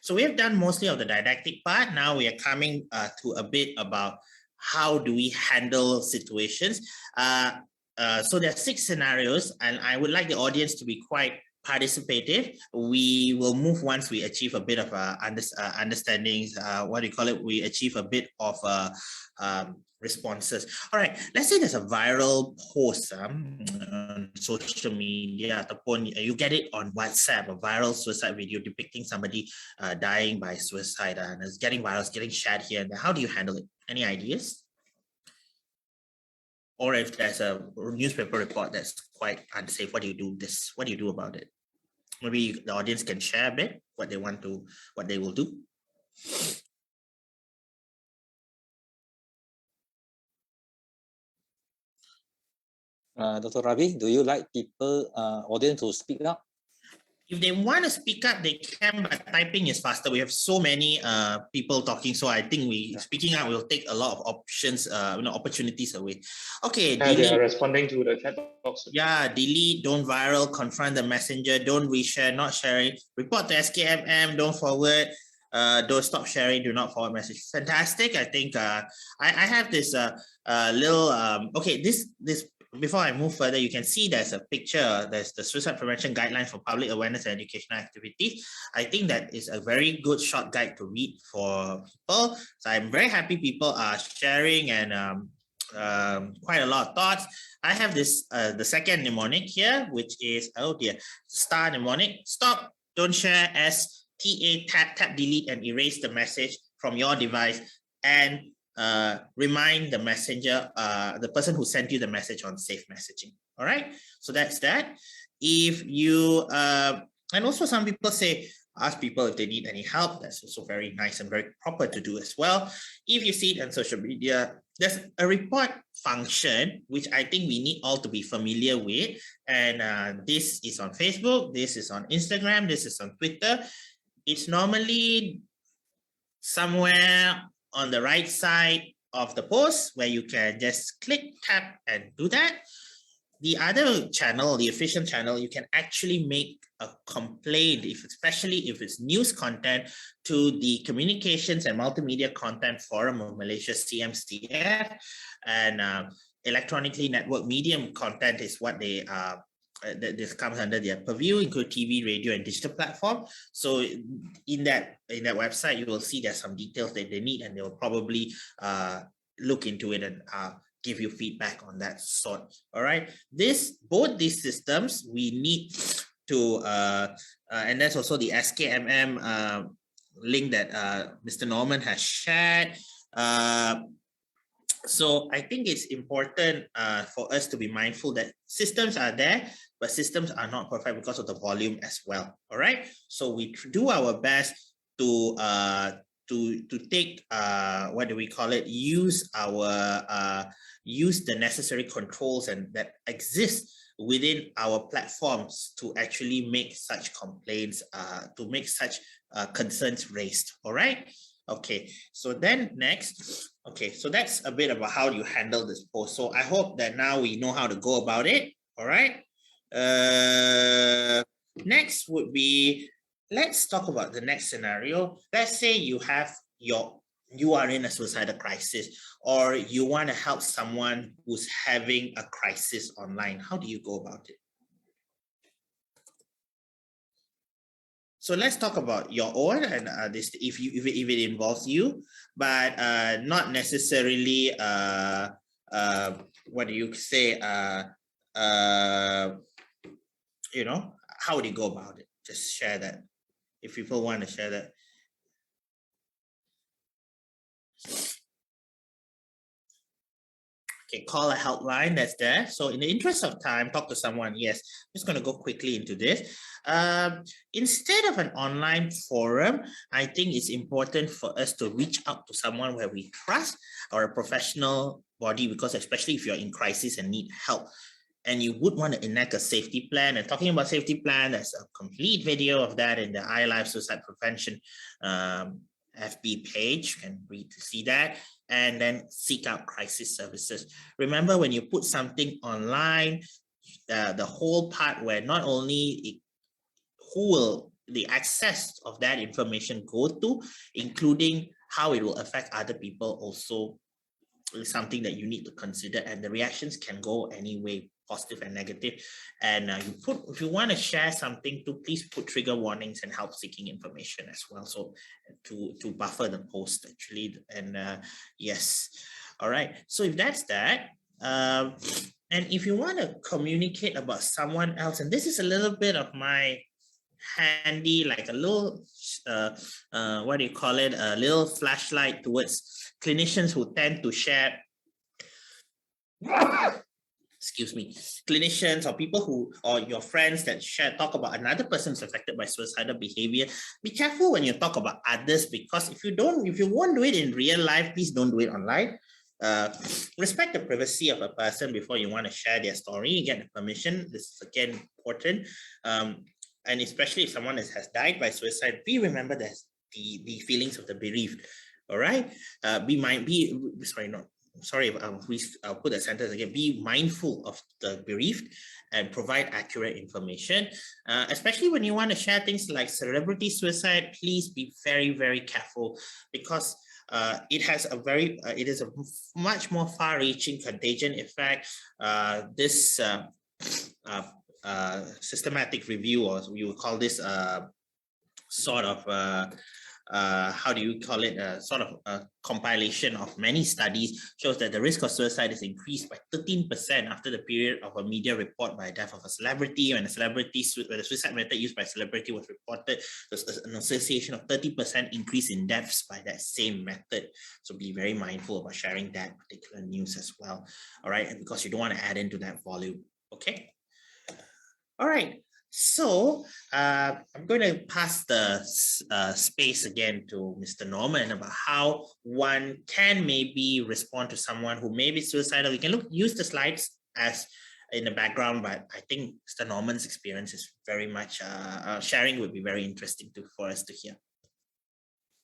So we have done mostly of the didactic part. Now we are coming to a bit about how do we handle situations. So there are 6 scenarios, and I would like the audience to be quite participative. We will move once we achieve a bit of understandings. What do you call it? We achieve a bit of responses. All right, let's say there's a viral post on social media, ataupun you get it on WhatsApp, a viral suicide video depicting somebody dying by suicide, and it's getting viral, it's getting shared here and there. How do you handle it? Any ideas? Or if there's a newspaper report that's quite unsafe, what do you do what do you do about it? Maybe the audience can share a bit what they will do. Dr. Ravi, do you like people, audience to speak up? If they want to speak up, they can, but typing is faster. We have so many people talking, so I think speaking up will take a lot of options, opportunities away. Okay, delete. They are responding to the chat box. Yeah, delete, don't viral, confront the messenger, don't reshare, not sharing, report to SKMM, don't forward, don't stop sharing, do not forward message. Fantastic. I think I have this little okay, this before I move further, you can see there's a picture. There's the suicide prevention guidelines for public awareness and educational activities. I think that is a very good short guide to read for people. So I'm very happy people are sharing and quite a lot of thoughts. I have this the second mnemonic here, which is, oh dear, star mnemonic. Stop, don't share, as TA, tap, delete, and erase the message from your device, and remind the messenger, the person who sent you the message, on safe messaging. All right, so that's that. If you and also some people say, ask people if they need any help. That's also very nice and very proper to do as well. If you see it on social media, there's a report function, which I think we need all to be familiar with. And this is on Facebook, this is on Instagram, this is on Twitter. It's normally somewhere on the right side of the post where you can just click, tap, and do that. The other channel, the official channel, you can actually make a complaint, especially if it's news content, to the Communications and Multimedia Content Forum of Malaysia, CMCF, and electronically network medium content is what they this comes under their purview, include TV, radio, and digital platform. So in that website, you will see there's some details that they need, and they will probably look into it and give you feedback on that sort. All right, both these systems we need to and that's also the SKMM link that Mr. Norman has shared. So I think it's important for us to be mindful that systems are there, but systems are not perfect because of the volume as well. All right, so we do our best to take what do we call it? Use the necessary controls and that exist within our platforms to actually make such complaints, to make such concerns raised. All right. Okay. So then next. Okay. So that's a bit about how you handle this post. So I hope that now we know how to go about it. All right. Next would be, let's talk about the next scenario. Let's say you are in a suicidal crisis, or you want to help someone who's having a crisis online. How do you go about it? So let's talk about your own, and this if it involves you, but not necessarily what do you say? You know, how would you go about it? Just share that if people want to share that. Okay, call a helpline that's there. So in the interest of time, talk to someone. Yes, I'm just going to go quickly into this. Instead of an online forum, I think it's important for us to reach out to someone where we trust, or a professional body, because especially if you're in crisis and need help, and you would want to enact a safety plan. And talking about safety plan, there's a complete video of that in the iLife Suicide Prevention FB page. You can read to see that. And then seek out crisis services. Remember, when you put something online, the whole part where not only who will the access of that information go to, including how it will affect other people, also is something that you need to consider. And the reactions can go any way, positive and negative. And if you want to share something, please put trigger warnings and help seeking information as well, so to buffer the post actually. And yes, all right, so if that's that, and if you want to communicate about someone else, and this is a little bit of my handy, like a little what do you call it, a little flashlight towards clinicians who tend to share excuse me, clinicians or people who, or your friends that talk about another person who's affected by suicidal behavior. Be careful when you talk about others, because if you won't do it in real life, please don't do it online. Respect the privacy of a person before you want to share their story. You get the permission. This is again important. And especially if someone has died by suicide, remember that the feelings of the bereaved. All right. I'll put that sentence again. Be mindful of the bereaved and provide accurate information. Especially when you want to share things like celebrity suicide, please be very, very careful, because it is a much more far-reaching contagion effect. This systematic review, or we would call this sort of how do you call it, sort of a compilation of many studies, shows that the risk of suicide is increased by 13% after the period of a media report by death of a celebrity. When the suicide method used by a celebrity was reported, there's an association of 30% increase in deaths by that same method. So be very mindful about sharing that particular news as well. All right, and because you don't want to add into that volume. Okay. All right. So I'm going to pass the space again to Mr. Norman about how one can maybe respond to someone who may be suicidal. You can use the slides as in the background, but I think Mr. Norman's experience is very much sharing would be very interesting for us to hear.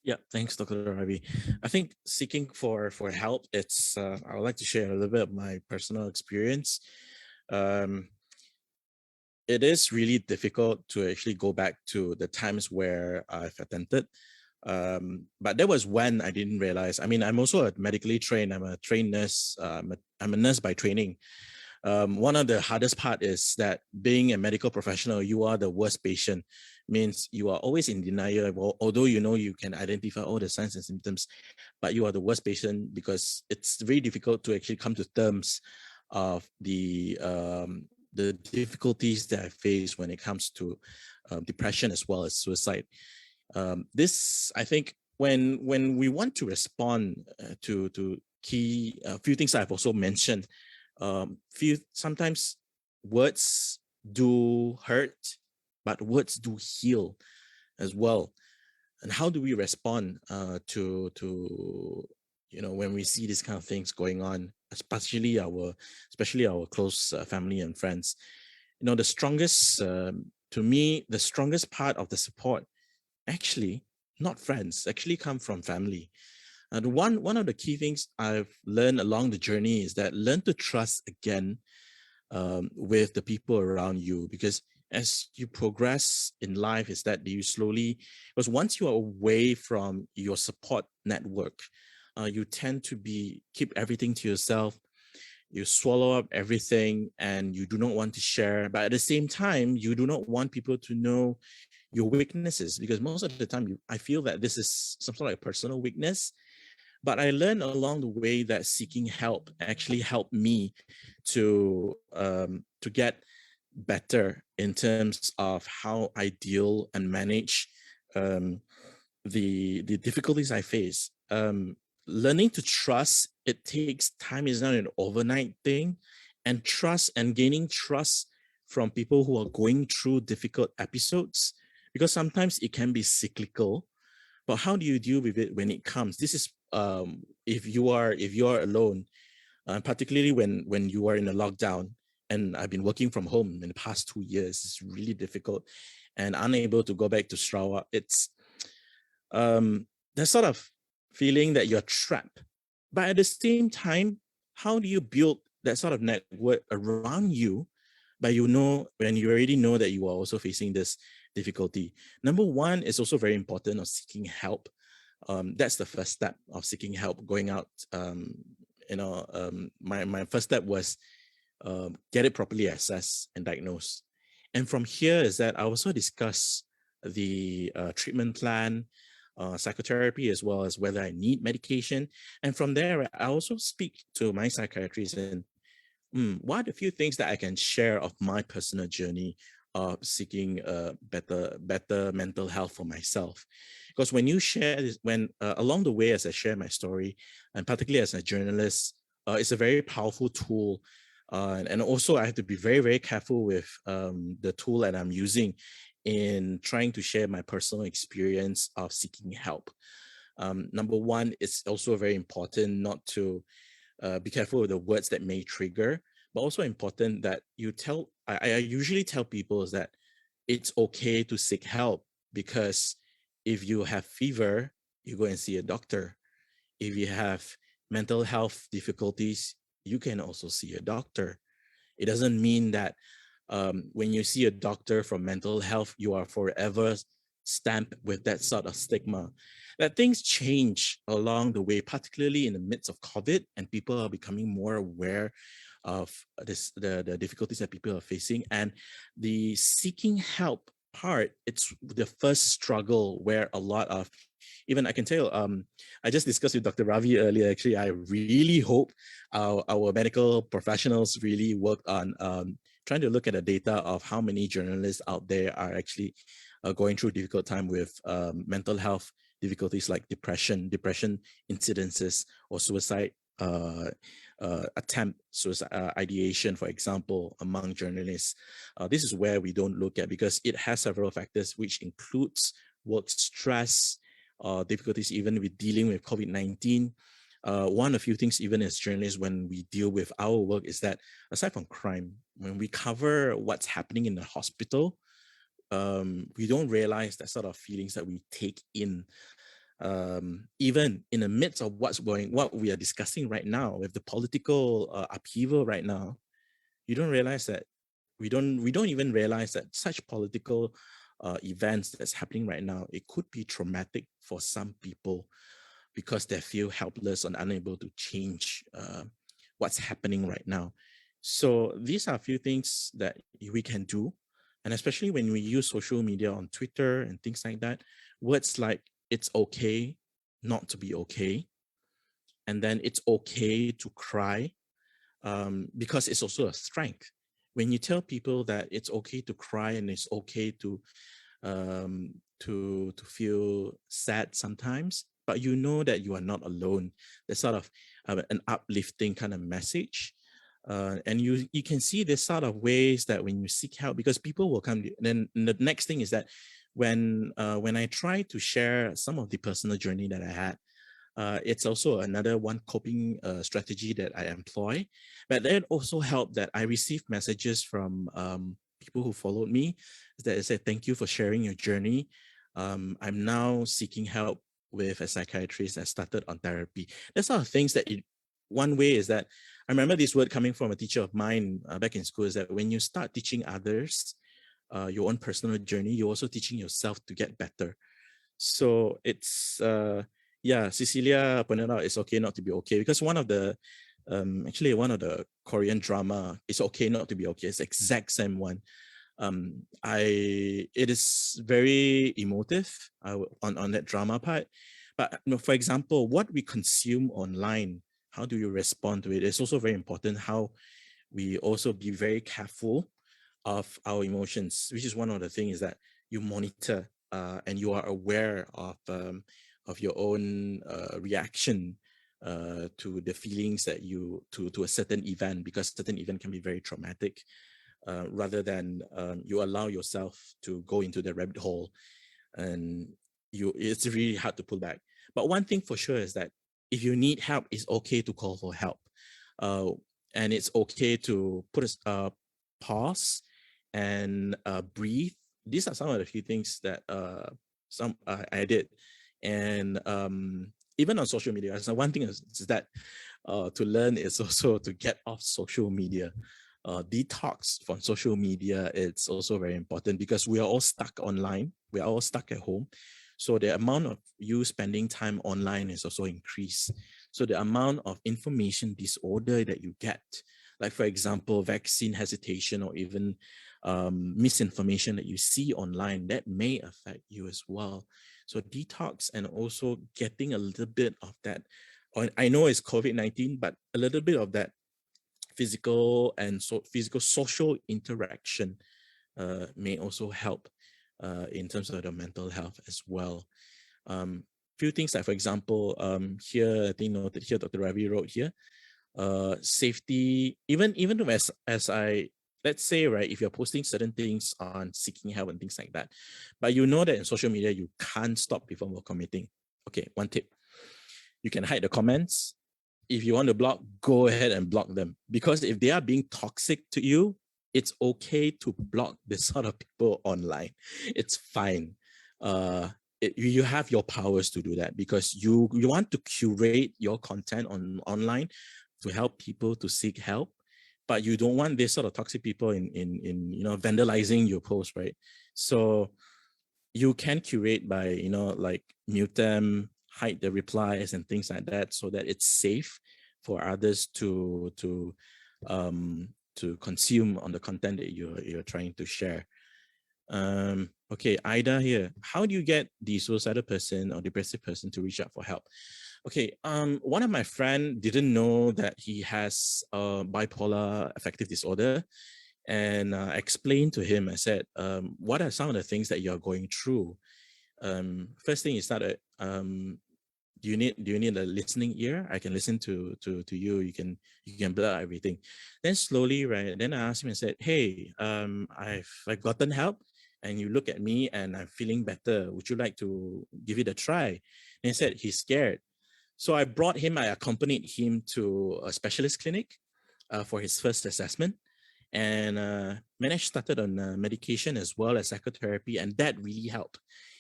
Yeah, thanks, Dr. Ravi. I think seeking for help, it's I would like to share a little bit of my personal experience. It is really difficult to actually go back to the times where I've attempted. But that was when I didn't realize. I mean, I'm also a medically trained. I'm a trained nurse. I'm a nurse by training. One of the hardest part is that being a medical professional, you are the worst patient. Means you are always in denial, although you know you can identify all the signs and symptoms, but you are the worst patient because it's very difficult to actually come to terms of the difficulties that I face when it comes to depression as well as suicide. This, I think, when we want to respond to key few things I've also mentioned, sometimes words do hurt, but words do heal as well. And how do we respond to when we see these kind of things going on, especially our close family and friends? The strongest, to me, the strongest part of the support, actually, not friends, actually come from family. And one of the key things I've learned along the journey is that learn to trust again with the people around you, because as you progress in life, is that you slowly, because once you are away from your support network, you tend to keep everything to yourself. You swallow up everything and you do not want to share. But at the same time, you do not want people to know your weaknesses, because most of the time I feel that this is some sort of personal weakness. But I learned along the way that seeking help actually helped me to get better in terms of how I deal and manage the difficulties I face. Learning to trust, it takes time. It's not an overnight thing. And trust and gaining trust from people who are going through difficult episodes, because sometimes it can be cyclical. But how do you deal with it when it comes? This is if you are alone, particularly when you are in a lockdown. And I've been working from home in the past 2 years. It's really difficult and unable to go back to Sarawak. It's that sort of feeling that you're trapped. But at the same time, how do you build that sort of network around you? But when you already know that you are also facing this, difficulty. Number one is also very important of seeking help. That's the first step of seeking help, going out. My first step was get it properly assessed and diagnosed. And from here is that I also discuss the treatment plan, psychotherapy, as well as whether I need medication. And from there, I also speak to my psychiatrist and what are the few things that I can share of my personal journey of seeking better mental health for myself. Because when you share this, when along the way as I share my story, and particularly as a journalist, it's a very powerful tool. And also I have to be very, very careful with the tool that I'm using in trying to share my personal experience of seeking help. Number one, it's also very important not to be careful with the words that may trigger, but also important that you tell, I usually tell people is that it's okay to seek help, because if you have fever, you go and see a doctor. If you have mental health difficulties, you can also see a doctor. It doesn't mean that when you see a doctor for mental health, you are forever stamped with that sort of stigma. That things change along the way, particularly in the midst of COVID, and people are becoming more aware of the difficulties that people are facing. And the seeking help part, it's the first struggle where a lot of, even I can tell, I just discussed with Dr. Ravi earlier, actually, I really hope our medical professionals really work on trying to look at the data of how many journalists out there are actually going through a difficult time with mental health difficulties like depression incidences, or suicide attempt, suicide ideation, for example, among journalists. This is where we don't look at, because it has several factors, which includes work stress, difficulties even with dealing with COVID-19. One of few things, even as journalists, when we deal with our work, is that aside from crime, when we cover what's happening in the hospital, we don't realize that sort of feelings that we take in, even in the midst of what we are discussing right now with the political upheaval right now. You don't realize that we don't even realize that such political events that's happening right now, it could be traumatic for some people, because they feel helpless and unable to change what's happening right now. So these are a few things that we can do. And especially when we use social media on Twitter and things like that, words like it's okay not to be okay, and then it's okay to cry, because it's also a strength. When you tell people that it's okay to cry and it's okay to feel sad sometimes, but you know that you are not alone, there's sort of an uplifting kind of message. And you can see this sort of ways that when you seek help, because people will come. Then the next thing is that when I try to share some of the personal journey that I had, it's also another one coping strategy that I employ. But that also helped that I received messages from people who followed me that said, thank you for sharing your journey. I'm now seeking help with a psychiatrist. I started on therapy. That's sort of things that one way is that I remember this word coming from a teacher of mine back in school, is that when you start teaching others your own personal journey, you're also teaching yourself to get better. So it's Cecilia pointed out it's okay not to be okay, because one of the Korean drama, It's Okay Not to Be Okay, it's the exact same one. It is very emotive on that drama part. But for example, what we consume online, how do you respond to it? It's also very important how we also be very careful of our emotions, which is one of the things that you monitor and you are aware of your own reaction to the feelings that you to a certain event, because certain event can be very traumatic. Rather than you allow yourself to go into the rabbit hole, and it's really hard to pull back. But one thing for sure is that if you need help, it's okay to call for help, and it's okay to put a pause and breathe. These are some of the few things that I did, and even on social media. So one thing is that to learn is also to get off social media. detox from social media. It's also very important because we are all stuck online. We are all stuck at home. So the amount of you spending time online is also increased. So the amount of information disorder that you get, like for example, vaccine hesitation or even misinformation that you see online, that may affect you as well. So detox and also getting a little bit of that. I know it's COVID-19, but a little bit of that physical and physical social interaction may also help in terms of the mental health as well. Few things like, for example, here I think noted here, Dr. Ravi wrote here, safety. Even as I, let's say, right, if you're posting certain things on seeking help and things like that, but you know that in social media you can't stop people from committing. Okay, one tip: you can hide the comments. If you want to block, go ahead and block them. Because if they are being toxic to you, it's okay to block this sort of people online. It's fine. You have your powers to do that because you want to curate your content online to help people to seek help, but you don't want this sort of toxic people in vandalizing your post, right? So you can curate by like mute them, hide the replies and things like that, so that it's safe for others to consume on the content that you're trying to share. Okay, Ida here. How do you get the suicidal person or depressive person to reach out for help? Okay, one of my friend didn't know that he has bipolar affective disorder, and I explained to him. I said, what are some of the things that you're going through? First thing is that do you need a listening ear? I can listen to you. You can blur everything. Then slowly, right? Then I asked him and said, hey, I've gotten help, and you look at me and I'm feeling better. Would you like to give it a try? And he said he's scared. So I accompanied him to a specialist clinic for his first assessment, and managed started on medication as well as psychotherapy, and that really helped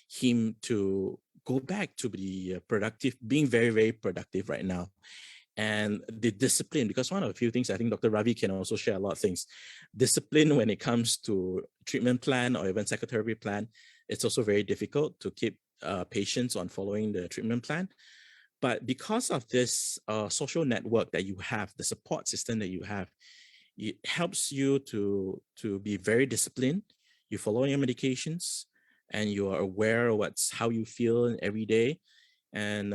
him to go back to be productive, being very, very productive right now. And the discipline, because one of the few things I think Dr. Ravi can also share a lot of things. Discipline when it comes to treatment plan or even psychotherapy plan, it's also very difficult to keep patients on following the treatment plan. But because of this social network that you have, the support system that you have, it helps you to be very disciplined. You follow your medications, and you are aware of how you feel every day, and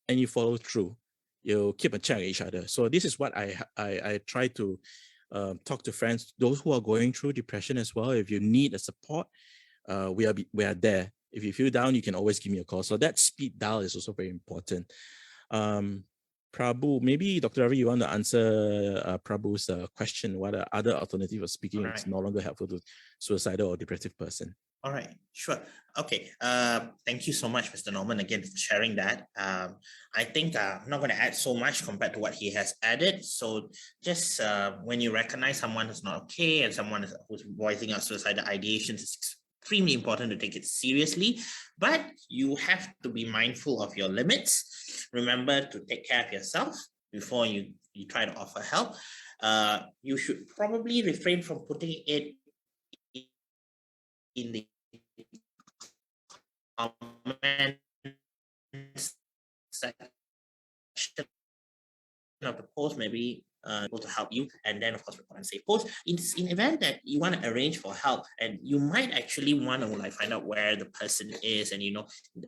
you follow through. You keep a check on each other. So this is what I try to talk to friends, those who are going through depression as well. If you need a support, we are there. If you feel down, you can always give me a call. So that speed dial is also very important. Prabhu, maybe Dr. Ravi, you want to answer Prabhu's question, what are other alternatives of speaking is no longer helpful to suicidal or depressive person? All right, sure. Okay. Thank you so much, Mr. Norman, again for sharing that. I think I'm not going to add so much compared to what he has added. So just when you recognize someone who's not okay and someone who's voicing out suicidal ideations, it's extremely important to take it seriously, but you have to be mindful of your limits. Remember to take care of yourself before you try to offer help. You should probably refrain from putting it in the comment section of the post, maybe able to help you, and then of course report and save post. In event that you want to arrange for help, and you might actually want to find out where the person is, and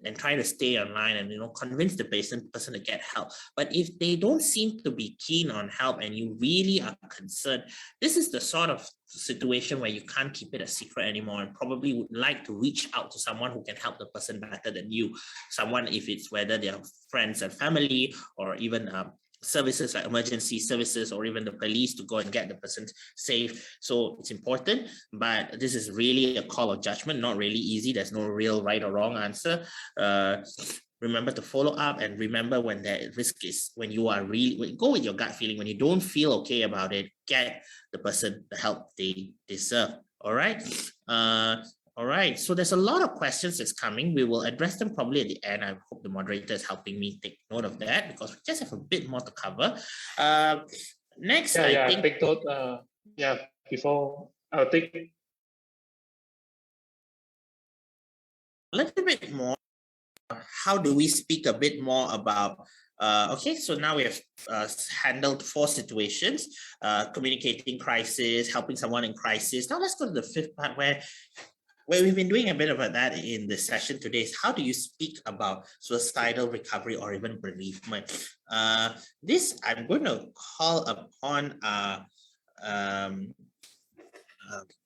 and try to stay online and convince the person to get help. But if they don't seem to be keen on help and you really are concerned, this is the sort of situation where you can't keep it a secret anymore, and probably would like to reach out to someone who can help the person better than you. Someone, if it's whether they're friends and family, or even services like emergency services, or even the police, to go and get the person safe. So it's important, but this is really a call of judgment, not really easy. There's no real right or wrong answer. Remember to follow up, and remember when the risk is, when you are really, go with your gut feeling. When you don't feel okay about it, get the person the help they deserve. All right. All right, so there's a lot of questions that's coming. We will address them probably at the end. I hope the moderator is helping me take note of that, because we just have a bit more to cover. Next, I think note. Yeah, before I'll take. A little bit more. How do we speak a bit more about okay, so now we have handled 4 situations, communicating crisis, helping someone in crisis. Now let's go to the 5th part where we've been doing a bit of that in the session today is how do you speak about suicidal recovery or even bereavement? This I'm going to call upon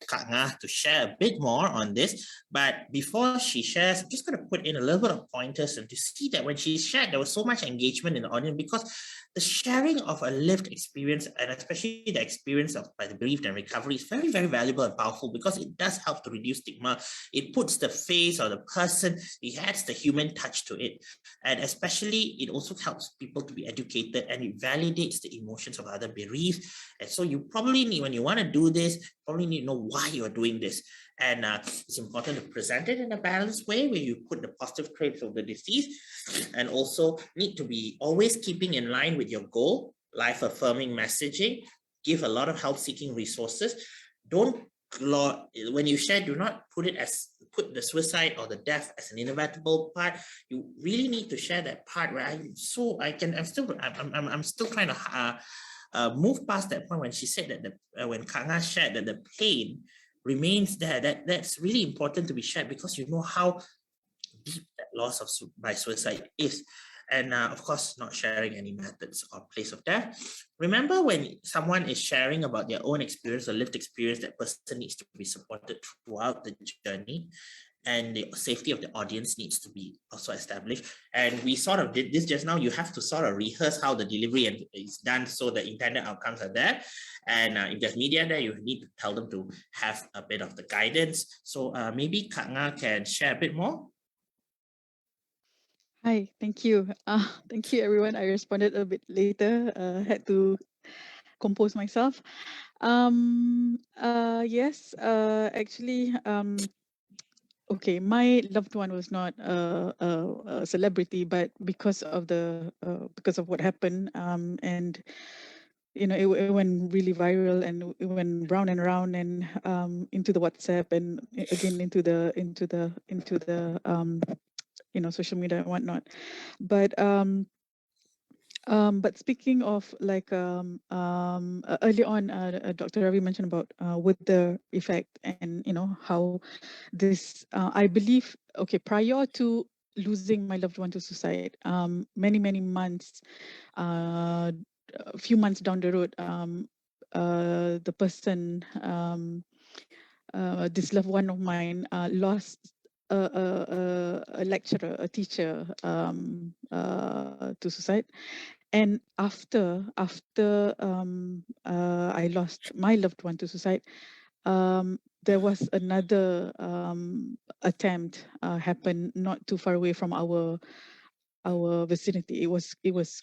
Kak Ngah to share a bit more on this. But before she shares, I'm just going to put in a little bit of pointers and to see that when she shared, there was so much engagement in the audience because the sharing of a lived experience and especially the experience of by the bereaved and recovery is very, very valuable and powerful because it does help to reduce stigma. It puts the face or the person, it adds the human touch to it. And especially, it also helps people to be educated and it validates the emotions of other bereaved. And so you probably need, when you want to do this, probably need to know why you're doing this. And it's important to present it in a balanced way where you put the positive traits of the deceased and also need to be always keeping in line with your goal, life-affirming messaging, give a lot of help-seeking resources. Don't, when you share, do not put the suicide or the death as an inevitable part. You really need to share that part where I'm still trying to move past that point when she said that when Kak Ngah shared that the pain remains there. That's really important to be shared because you know how deep that loss by suicide is. And of course, not sharing any methods or place of death. Remember, when someone is sharing about their own experience or lived experience, that person needs to be supported throughout the journey. And the safety of the audience needs to be also established. And we sort of did this just now. You have to sort of rehearse how the delivery is done so the intended outcomes are there. And if there's media there, you need to tell them to have a bit of the guidance. So maybe Kak Ngah can share a bit more. Hi, thank you. Thank you, everyone. I responded a bit later. Had to compose myself. Yes, actually, okay, my loved one was not a celebrity, but because of what happened, and you know, it went really viral and it went round and round and into the WhatsApp and again into the you know, social media and whatnot. But speaking of like early on, Dr. Ravi mentioned about with the effect and you know how this I believe prior to losing my loved one to suicide, many months, a few months down the road, the person, this loved one of mine, lost a lecturer, a teacher, to suicide. And after I lost my loved one to suicide, there was another attempt happened not too far away from our vicinity. It was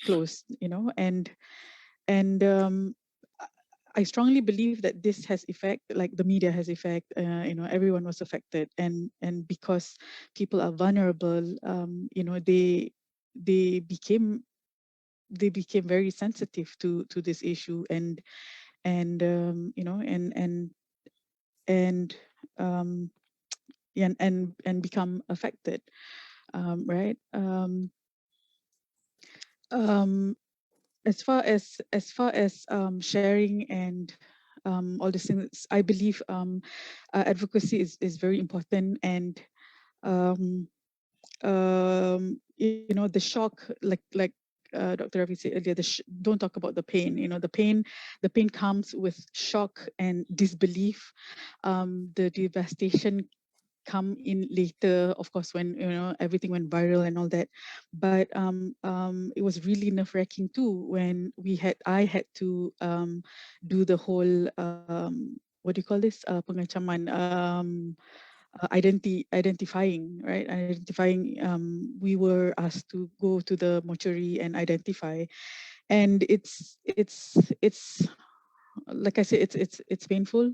close, you know, and I strongly believe that this has effect, like the media has effect. You know, everyone was affected, and because people are vulnerable, you know, they became very sensitive to this issue, and you know, and become affected, right? As far as sharing and all these things, I believe advocacy is very important, and you know, the shock, like Dr. Ravi said earlier, don't talk about the pain. You know, the pain comes with shock and disbelief. The devastation come in later, of course, when you know everything went viral and all that. But it was really nerve-wracking too when I had to do the whole what do you call this, pengancaman, identifying, right? Identifying. We were asked to go to the mortuary and identify, and it's like I said, it's painful.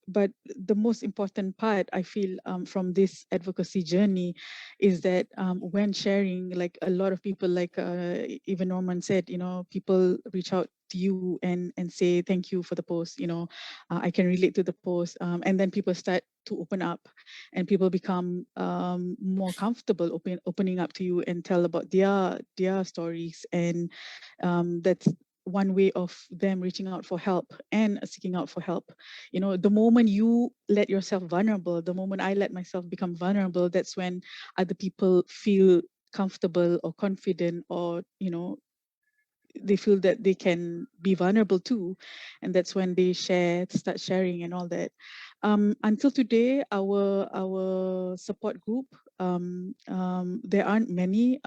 but the most important part I feel from this advocacy journey is that when sharing, like a lot of people, like even Norman said, people reach out to you and say thank you for the post, I can relate to the post, and then people start to open up, and people become more comfortable opening up to you and tell about their stories, and that's one way of them reaching out for help and seeking out for help. The moment you let yourself vulnerable, the moment I let myself become vulnerable, that's when other people feel comfortable or confident, or they feel that they can be vulnerable too, and that's when they start sharing and all that. Until today, our support group, there aren't many.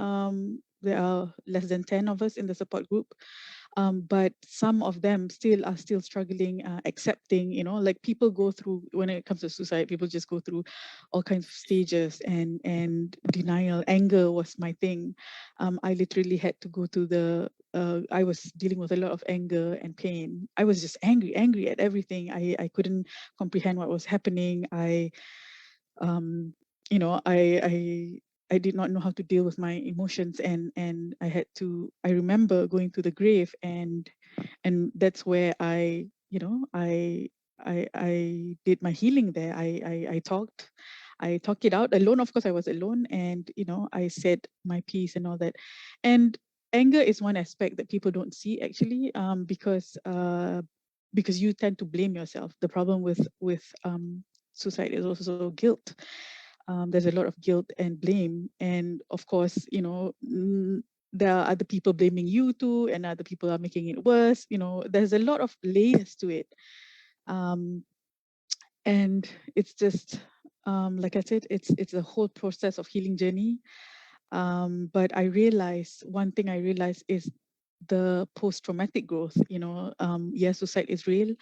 There are less than 10 of us in the support group, but some of them are still struggling, accepting, like people go through, when it comes to suicide, people just go through all kinds of stages, and denial. Anger was my thing. I literally had to go to I was dealing with a lot of anger and pain. I was just angry at everything. I couldn't comprehend what was happening. Um, I did not know how to deal with my emotions, and I remember going to the grave, and that's where I did my healing there. I talked it out alone. Of course, I was alone, and I said my piece and all that. And anger is one aspect that people don't see, actually, because you tend to blame yourself. The problem with suicide is also guilt. There's a lot of guilt and blame, and of course, there are other people blaming you too, and other people are making it worse. There's a lot of layers to it, and it's just like I said, it's a whole process of healing journey. But one thing I realized is the post-traumatic growth. Yes, suicide is real,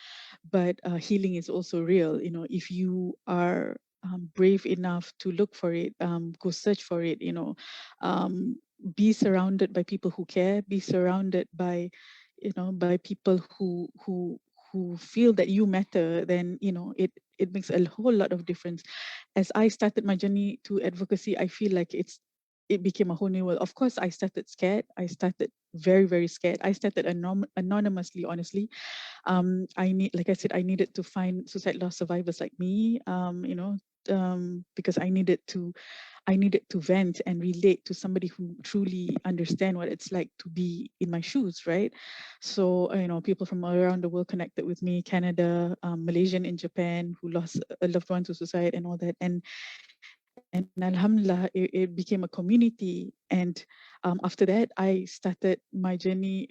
but healing is also real. If you are brave enough to look for it, go search for it, be surrounded by people who care, be surrounded by by people who feel that you matter, then it makes a whole lot of difference. As I started my journey to advocacy, I feel like it became a whole new world. Of course, I started scared. I started very, very scared. I started anonymously, honestly. Like I said, I needed to find suicide loss survivors like me, because I needed to vent and relate to somebody who truly understand what it's like to be in my shoes, right? So, people from around the world connected with me, Canada, Malaysian in Japan, who lost a loved one to suicide and all that. And alhamdulillah, it became a community. And after that, I started my journey.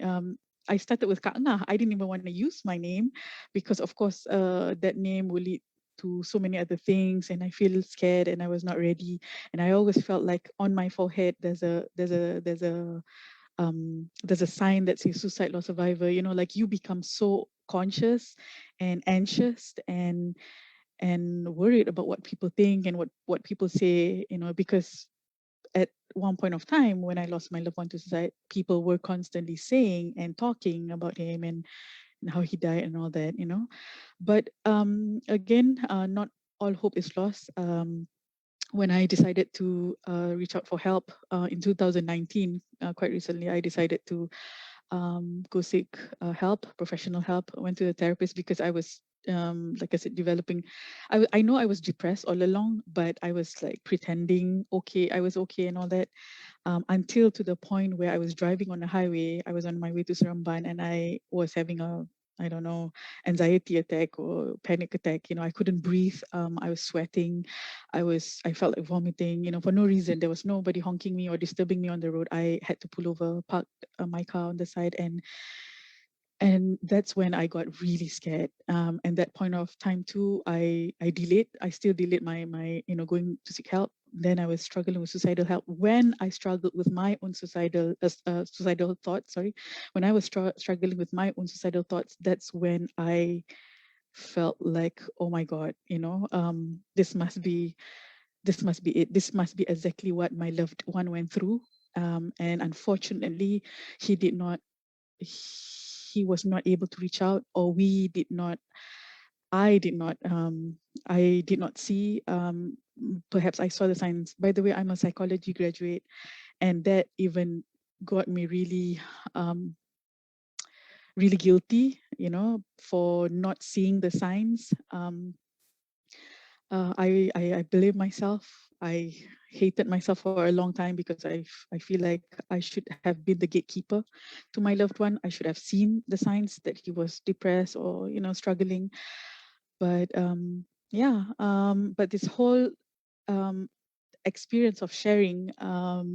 I started with Kak Ngah. I didn't even want to use my name because, of course, that name will lead to so many other things, and I feel scared, and I was not ready. And I always felt like on my forehead there's a sign that says suicide loss survivor. Like you become so conscious and anxious and worried about what people think and what people say, because at one point of time when I lost my loved one to suicide, people were constantly saying and talking about him and how he died and all that, But again, not all hope is lost. When I decided to reach out for help in 2019, quite recently, I decided to go seek help, professional help. I went to a therapist because I was, like I said, developing. I know I was depressed all along, but I was like pretending okay, I was okay and all that, until to the point where I was driving on the highway. I was on my way to Seremban, and I was having I don't know, anxiety attack or panic attack. I couldn't breathe. I was sweating. I felt like vomiting, for no reason. There was nobody honking me or disturbing me on the road. I had to pull over, park my car on the side, and that's when I got really scared. And that point of time too, I still delayed my going to seek help. Then I was struggling with suicidal help. When I struggled with my own suicidal thoughts, when I was struggling with my own suicidal thoughts, that's when I felt like, oh my God, this must be it. This must be exactly what my loved one went through. And unfortunately, he was not able to reach out, or we did not I did not see. Perhaps I saw the signs. By the way, I'm a psychology graduate, and that even got me really really guilty, for not seeing the signs. I blame myself. I hated myself for a long time because I feel like I should have been the gatekeeper to my loved one. I should have seen the signs that he was depressed or struggling. But but this whole experience of sharing,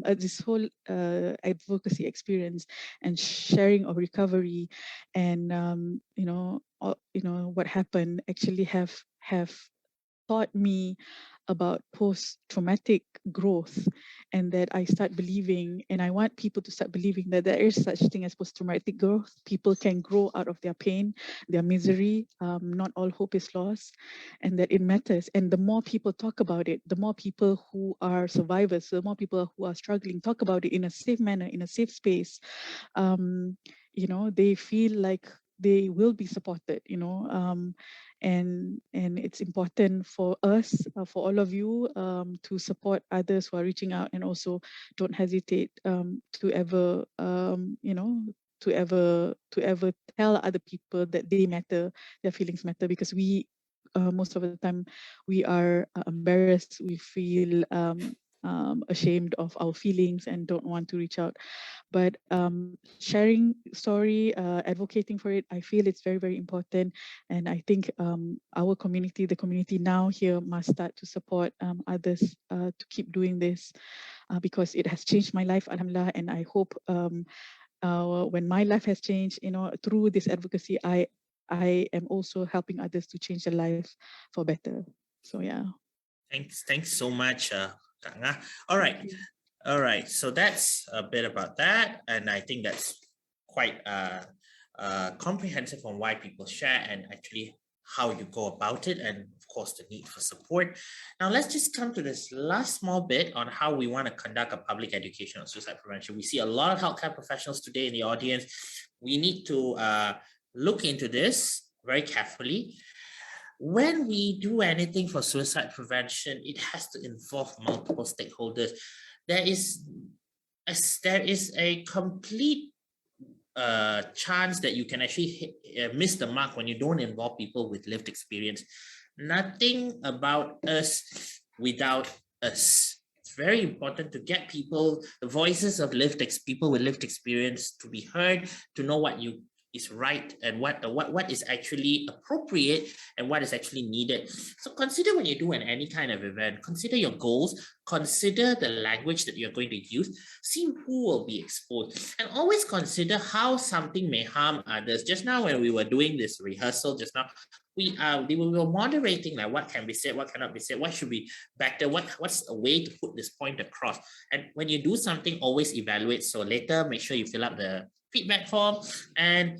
this whole advocacy experience and sharing of recovery, and what happened actually have taught me about post-traumatic growth, and that I start believing, and I want people to start believing that there is such thing as post-traumatic growth. People can grow out of their pain, their misery. Not all hope is lost, and that it matters. And the more people talk about it, the more people who are survivors, the more people who are struggling talk about it in a safe manner, in a safe space, they feel like they will be supported, and it's important for us, for all of you, to support others who are reaching out, and also don't hesitate to ever to ever tell other people that they matter, their feelings matter, because we most of the time we are embarrassed, we feel ashamed of our feelings and don't want to reach out. But sharing story, advocating for it, I feel it's very, very important. And I think our community, the community now here, must start to support others to keep doing this, because it has changed my life, alhamdulillah. And I hope when my life has changed, through this advocacy, I am also helping others to change their life for better. So yeah. Thanks so much, Kak Ngah. All right, so that's a bit about that, and I think that's quite comprehensive on why people share and actually how you go about it, and of course the need for support. Now let's just come to this last small bit on how we want to conduct a public education on suicide prevention. We see a lot of healthcare professionals today in the audience. We need to look into this very carefully. When we do anything for suicide prevention, it has to involve multiple stakeholders. There is a complete chance that you can actually miss the mark when you don't involve people with lived experience. Nothing about us without us. It's very important to get people, the voices of people with lived experience, to be heard, to know what is right and what is actually appropriate and what is actually needed. So consider when you do any kind of event, consider your goals, consider the language that you're going to use, see who will be exposed, and always consider how something may harm others. Just now when we were doing this rehearsal we were moderating, like what can be said, what cannot be said, what should be better, what's a way to put this point across. And when you do something, always evaluate. So later, make sure you fill up the feedback form. And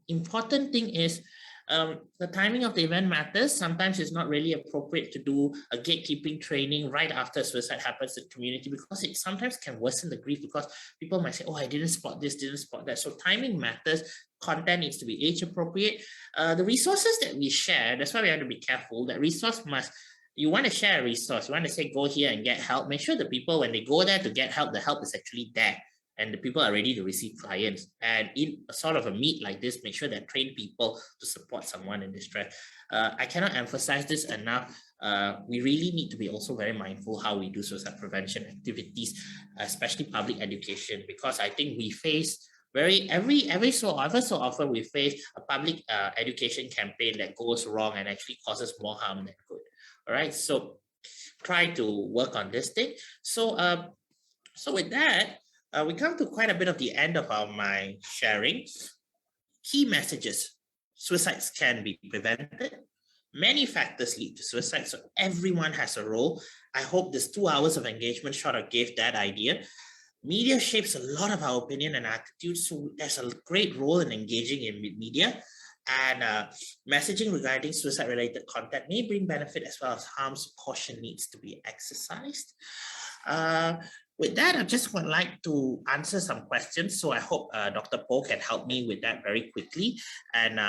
important thing is the timing of the event matters. Sometimes it's not really appropriate to do a gatekeeping training right after suicide happens in the community, because it sometimes can worsen the grief, because people might say, oh, I didn't spot this, didn't spot that. So timing matters. Content needs to be age appropriate. The resources that we share, that's why we have to be careful. That resource you want to share a resource, you want to say, go here and get help. Make sure the people, when they go there to get help, the help is actually there, and the people are ready to receive clients. And in a sort of a meet like this, make sure that trained people to support someone in distress. I cannot emphasize this enough. We really need to be also very mindful how we do suicide prevention activities, especially public education, because I think we face every so often we face a public education campaign that goes wrong and actually causes more harm than good. All right, so try to work on this thing. So with that, we come to quite a bit of the end of my sharing. Key messages: suicides can be prevented. Many factors lead to suicide, so everyone has a role. I hope this 2 hours of engagement sort of gave that idea. Media shapes a lot of our opinion and attitudes, so there's a great role in engaging in media. And messaging regarding suicide-related content may bring benefit as well as harm, so caution needs to be exercised. With that, I just would like to answer some questions. So I hope Dr. Poh can help me with that very quickly. And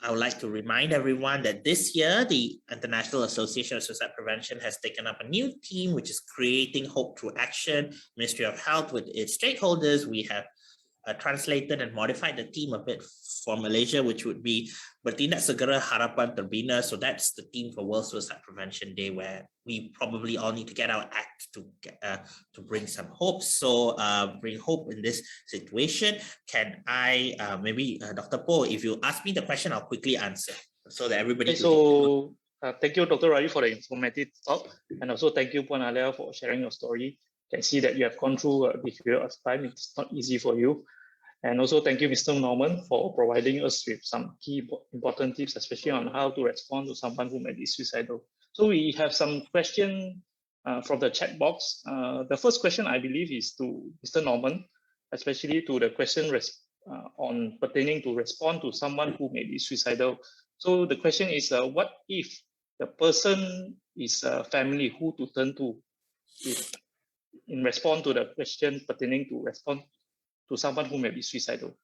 I would like to remind everyone that this year, the International Association of Suicide Prevention has taken up a new team, which is creating hope through action. Ministry of Health with its stakeholders, we have translated and modified the team a bit for Malaysia, which would be Bertindak Segera Harapan Terbina. So that's the team for World Suicide Prevention Day, where we probably all need to get our act to bring some hope. So bring hope in this situation. Can I, maybe Dr. Po, if you ask me the question, I'll quickly answer so that everybody Okay, so thank you, Dr. Ravi, for the informative talk. And also thank you, Puan Alia, for sharing your story. Can see that you have gone through this period of time. It's not easy for you. And also thank you, Mr. Norman, for providing us with some key important tips, especially on how to respond to someone who may be suicidal. So we have some questions from the chat box. The first question, I believe, is to Mr. Norman, especially to the question on pertaining to respond to someone who may be suicidal. So the question is, what if the person is a family, who to turn to if, in response to the question pertaining to respond to someone who may be suicidal?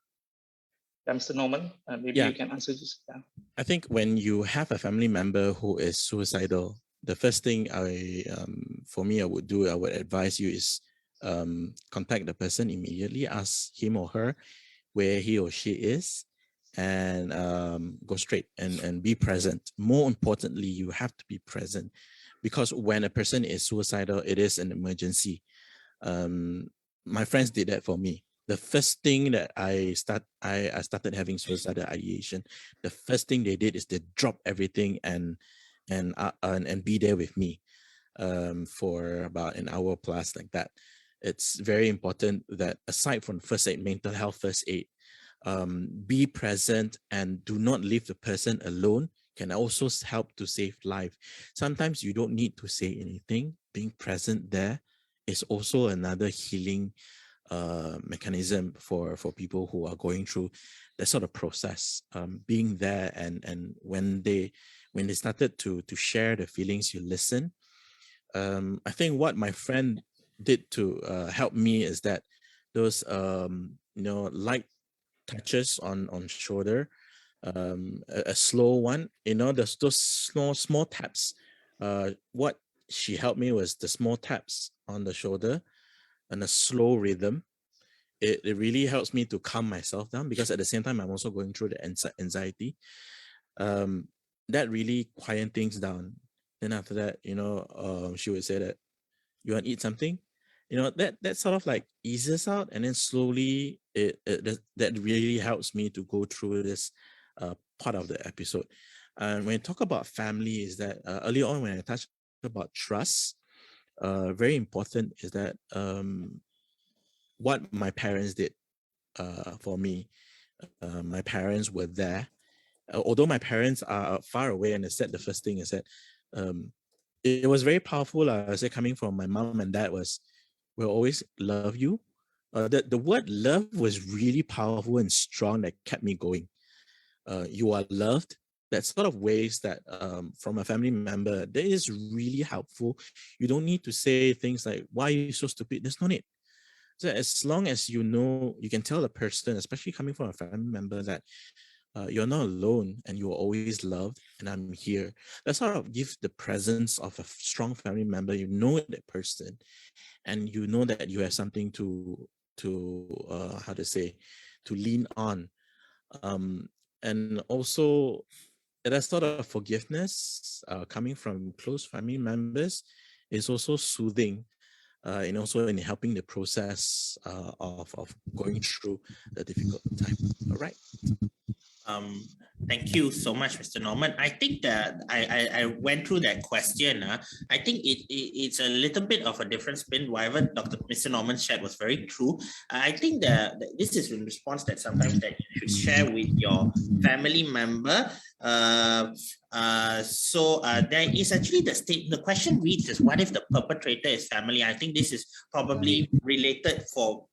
Yeah, Mr. Norman, maybe you can answer this. Yeah. I think when you have a family member who is suicidal, the first thing for me, I would advise you is contact the person immediately, ask him or her where he or she is, and go straight and be present. More importantly, you have to be present, because when a person is suicidal, it is an emergency. My friends did that for me. The first thing that I started having suicidal ideation, the first thing they did is they dropped everything and be there with me for about an hour plus, like that. It's very important that aside from first aid, mental health first aid, be present and do not leave the person alone can also help to save life. Sometimes you don't need to say anything. Being present there is also another healing mechanism for people who are going through that sort of process. Being there, and when they started to share the feelings, you listen. I think what my friend did to help me is that those light touches on shoulder, a slow one, those small taps. What she helped me was the small taps on the shoulder and a slow rhythm. It really helps me to calm myself down, because at the same time, I'm also going through the anxiety. That really quiet things down. Then after that, she would say that, you want to eat something? That sort of like eases out, and then slowly that really helps me to go through this part of the episode. And when you talk about family, is that early on when I touched about trust, very important is that what my parents did for me. My parents were there. Although my parents are far away, and I said the first thing is that it was very powerful. I say coming from my mom and dad was, we'll always love you. The word love was really powerful and strong, that kept me going. You are loved. That sort of ways that from a family member, that is really helpful. You don't need to say things like, why are you so stupid? There's no need. So as long as you can tell the person, especially coming from a family member, that you're not alone and you are always loved, and I'm here. That sort of gives the presence of a strong family member. You know that person, and you know that you have something to lean on. And also that sort of forgiveness coming from close family members is also soothing. And also in helping the process of going through the difficult time. All right. Thank you so much, Mr. Norman. I think that I went through that question. I think it's a little bit of a different spin. Whatever Mr. Norman shared was very true. I think that this is in response that sometimes that you should share with your family member. So there is actually the question reads is, what if the perpetrator is family? I think this is probably related for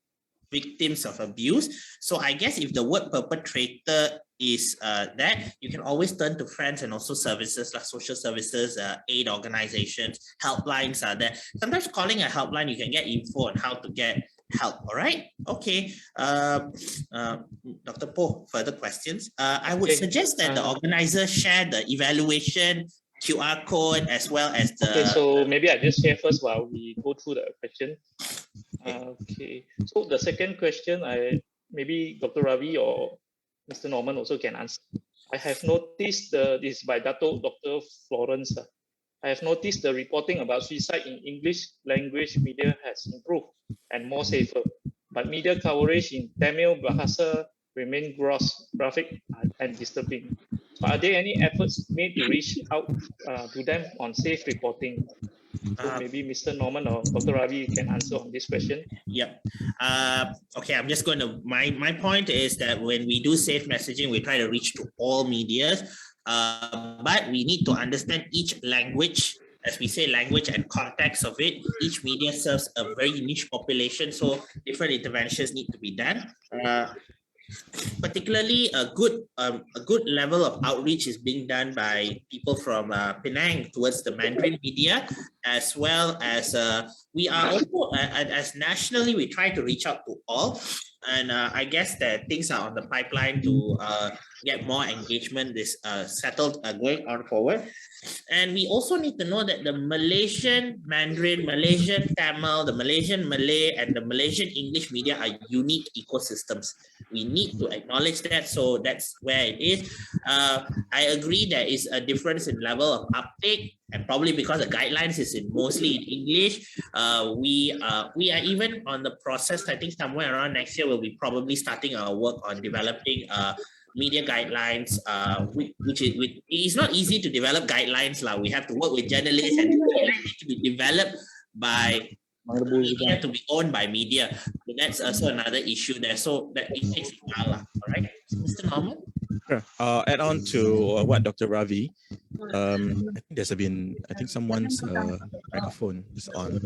victims of abuse. So I guess if the word perpetrator is that, you can always turn to friends and also services like social services, aid organizations, helplines are there. Sometimes calling a helpline, you can get info on how to get help. All right. Okay. Dr. Po, further questions. I would Okay, suggest that the organizer share the evaluation QR code as well as the. Okay, so maybe I just share first while we go through the question. Okay. Okay, so the second question, maybe Dr. Ravi or Mr. Norman also can answer. I have noticed this by Dr. Florence. I have noticed the reporting about suicide in English language media has improved and more safer, but media coverage in Tamil Bahasa remain gross, graphic, and disturbing. So are there any efforts made to reach out to them on safe reporting? So maybe Mr. Norman or Dr. Ravi can answer on this question. Yep. Okay, I'm just going to, my point is that when we do safe messaging, we try to reach to all medias, but we need to understand each language, as we say, language and context of it. Each media serves a very niche population, so different interventions need to be done. Particularly a good level of outreach is being done by people from Penang towards the Mandarin media, as well as we are also as nationally we try to reach out to all, and I guess that things are on the pipeline to get more engagement this settled going on forward. And we also need to know that the Malaysian Mandarin, Malaysian Tamil, the Malaysian Malay, and the Malaysian English media are unique ecosystems. We need to acknowledge that. So that's where it is. I agree there is a difference in level of uptake, and probably because the guidelines is mostly in English. We are even on the process. I think somewhere around next year we'll be probably starting our work on developing media guidelines, which it's not easy to develop guidelines. We have to work with journalists, and guidelines need to be developed by media to be owned by media. So that's also another issue there. So that it takes a while. All right, Mr. Norman. Sure. Add on to what Dr. Ravi. I think someone's microphone is on.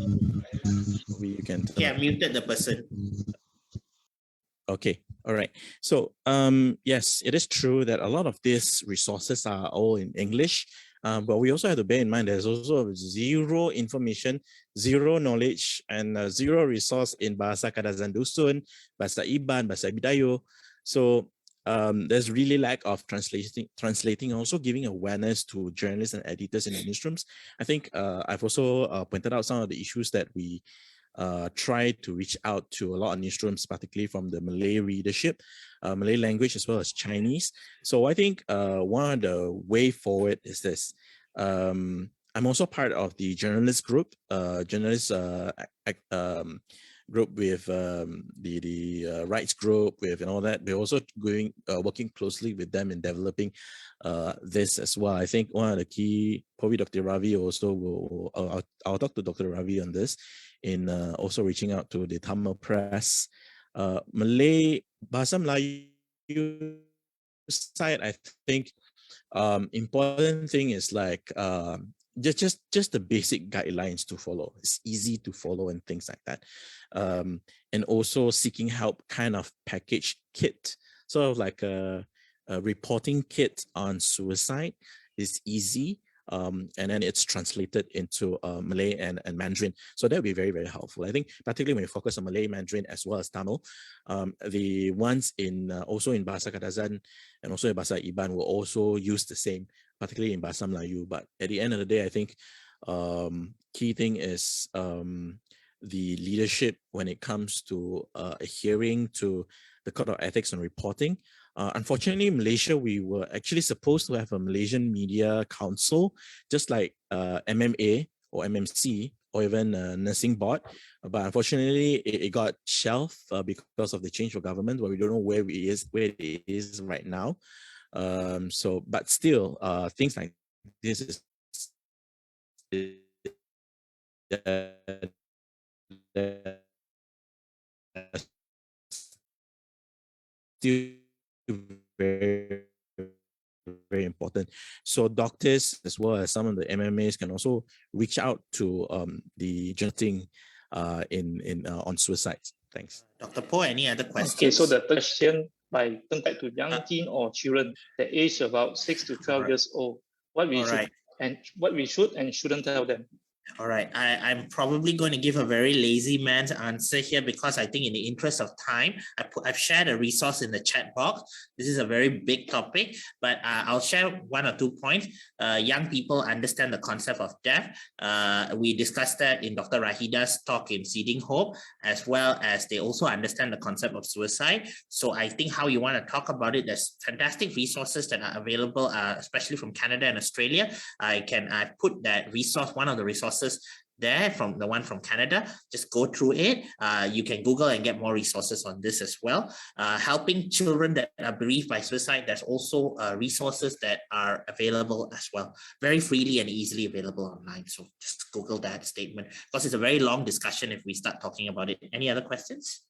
Maybe you can. Yeah, muted the person. Okay. All right. So yes, it is true that a lot of these resources are all in English, but we also have to bear in mind there's also zero information, zero knowledge, and zero resource in Bahasa Kadazan Dusun, Bahasa Iban, Bahasa Bidayo. So there's really lack of translating, also giving awareness to journalists and editors in the newsrooms. I think I've also pointed out some of the issues that we try to reach out to a lot of newsrooms, particularly from the Malay readership, Malay language, as well as Chinese. So I think one of the way forward is this. I'm also part of the journalist group, group with the rights group with and all that. We're also working closely with them in developing this as well. I think one of the key, probably Dr. Ravi also will, I'll talk to Dr. Ravi on this, in also reaching out to the Tamil press. Malay, Bahasa Melayu side, I think important thing is like just the basic guidelines to follow. It's easy to follow and things like that. And also seeking help kind of package kit, sort of like a reporting kit on suicide is easy. And then it's translated into Malay and Mandarin. So that would be very, very helpful. I think particularly when you focus on Malay, Mandarin, as well as Tamil, the ones in also in Bahasa Kadazan and also in Bahasa Iban will also use the same, particularly in Bahasa Melayu. But at the end of the day, I think key thing is the leadership when it comes to adhering to the Code of Ethics and Reporting. Unfortunately, Malaysia, we were actually supposed to have a Malaysian Media Council, just like MMA or MMC or even Nursing Board. But unfortunately, it got shelved because of the change of government, where we don't know where it is right now. But still, things like this is still very, very important. So doctors, as well as some of the MMAs, can also reach out to the journalism on suicides. Thanks. Dr. Po, any other questions? Okay, so the question by turn back to young teen or children that age about 6 to 12 years old. What we should and shouldn't tell them. All right, I'm probably going to give a very lazy man's answer here because I think in the interest of time, I've shared a resource in the chat box. This is a very big topic, but I'll share 1 or 2 points. Young people understand the concept of death. We discussed that in Dr. Rahida's talk in Seeding Hope, as well as they also understand the concept of suicide. So I think how you want to talk about it, there's fantastic resources that are available, especially from Canada and Australia. I put that resource, one of the resources there, from the one from Canada. Just go through it. You can Google and get more resources on this as well. Helping children that are bereaved by suicide, there's also resources that are available as well, very freely and easily available online. So just Google that statement because it's a very long discussion if we start talking about it. Any other questions?